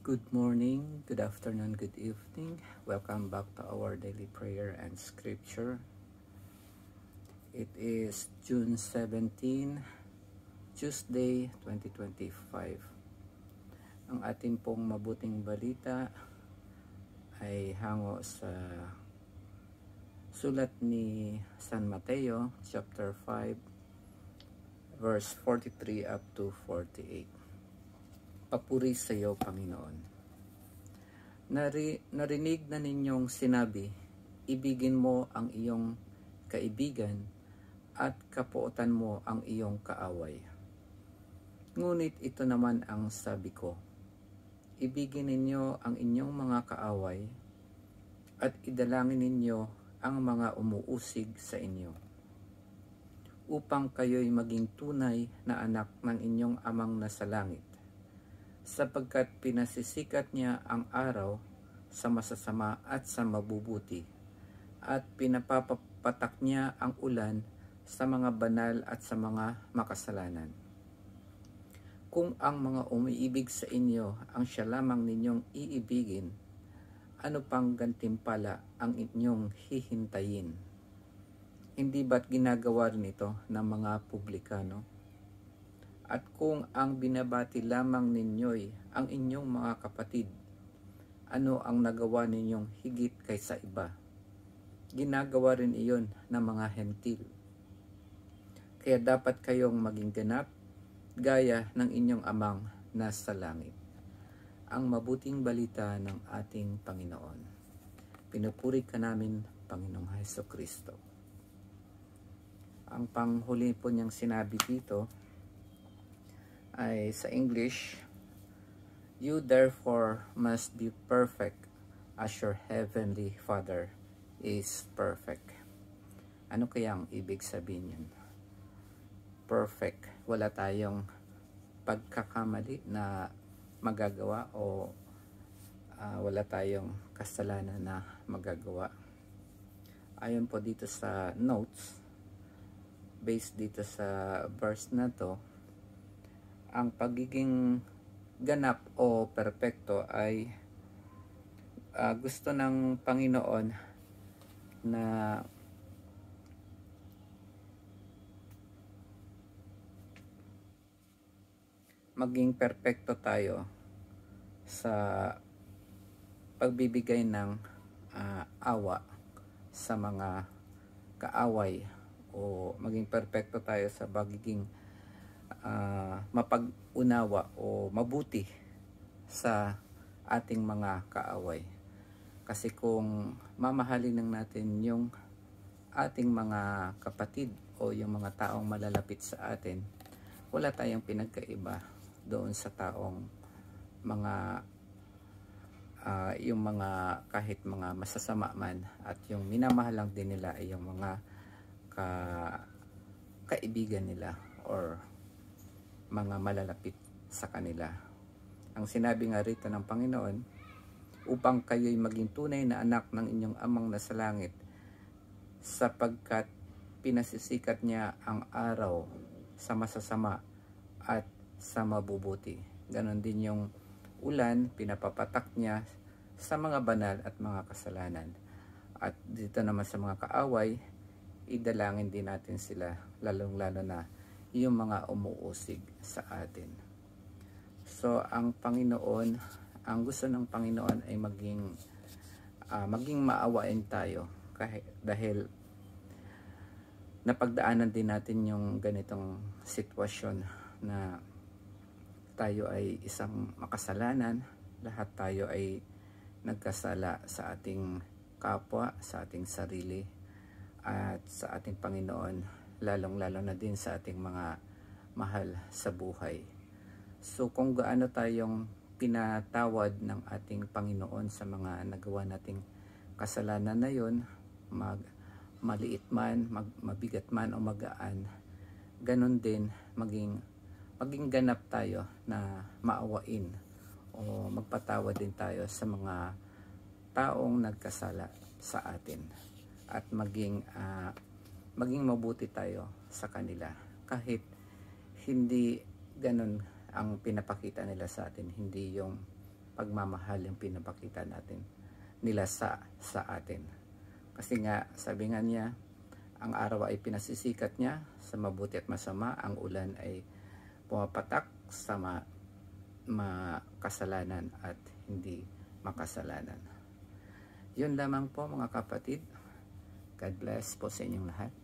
Good morning, good afternoon, good evening. Welcome back to our daily prayer and scripture. It is June 17, Tuesday, 2025. Ang atin pong mabuting balita ay hango sa sulat ni San Mateo, chapter 5, verse 43 up to 48. Papuri sa iyo, Panginoon. Narinig na ninyong sinabi, ibigin mo ang iyong kaibigan at kapuotan mo ang iyong kaaway. Ngunit ito naman ang sabi ko, ibigin ninyo ang inyong mga kaaway at idalangin ninyo ang mga umuusig sa inyo, upang kayo'y maging tunay na anak ng inyong amang nasa langit, sapagkat pinasisikat niya ang araw sa masasama at sa mabubuti, at pinapapatak niya ang ulan sa mga banal at sa mga makasalanan. Kung ang mga umiibig sa inyo ang siya lamang ninyong iibigin, ano pang gantimpala ang inyong hihintayin? Hindi ba't ginagawa rin ito ng mga publikano? At kung ang binabati lamang ninyo'y ang inyong mga kapatid, ano ang nagawa ninyong higit kaysa iba? Ginagawa rin iyon ng mga hentil. Kaya dapat kayong maging ganap, gaya ng inyong amang nasa langit. Ang mabuting balita ng ating Panginoon. Pinupuri ka namin, Panginoong Hesukristo. Ang panghuli po niyang sinabi dito ay sa English, you therefore must be perfect as your heavenly Father is perfect. Ano kaya ang ibig sabihin yun? Perfect. Wala tayong pagkakamali na magagawa o wala tayong kasalanan na magagawa. Ayon po dito sa notes, based dito sa verse na to, ang pagiging ganap o perpekto ay gusto ng Panginoon na maging perpekto tayo sa pagbibigay ng awa sa mga kaaway, o maging perpekto tayo sa pagiging mapag-unawa o mabuti sa ating mga kaaway. Kasi kung mamahalin ng natin yung ating mga kapatid o yung mga taong malalapit sa atin, wala tayong pinagkaiba doon sa taong mga yung mga kahit mga masasama man, at yung minamahal lang din nila ay yung mga kaibigan nila or mga malalapit sa kanila. Ang sinabi nga rito ng Panginoon, upang kayo'y maging tunay na anak ng inyong amang nasa langit, sapagkat pinasisikat niya ang araw sa masasama at sa mabubuti. Ganon din yung ulan, pinapapatak niya sa mga banal at mga kasalanan. At dito naman sa mga kaaway, idalangin din natin sila, lalong-lalo na yung mga umuusig sa atin. So ang Panginoon, ang gusto ng Panginoon ay maging maawain tayo, dahil napagdaanan din natin yung ganitong sitwasyon na tayo ay isang makasalanan, lahat tayo ay nagkasala sa ating kapwa, sa ating sarili, at sa ating Panginoon, lalong-lalo na din sa ating mga mahal sa buhay. So kung gaano tayong pinatawad ng ating Panginoon sa mga nagawa nating kasalanan na yun, maliit man, mabigat man o magaan, ganun din maging ganap tayo na maawain o magpatawad din tayo sa mga taong nagkasala sa atin, at maging mabuti tayo sa kanila kahit hindi ganun ang pinapakita nila sa atin, hindi yung pagmamahal yung pinapakita natin nila sa atin. Kasi nga, sabi nga niya, ang araw ay pinasisikat niya sa mabuti at masama, ang ulan ay pumapatak sa makasalanan at hindi makasalanan. Yun lamang po mga kapatid. God bless po sa inyong lahat.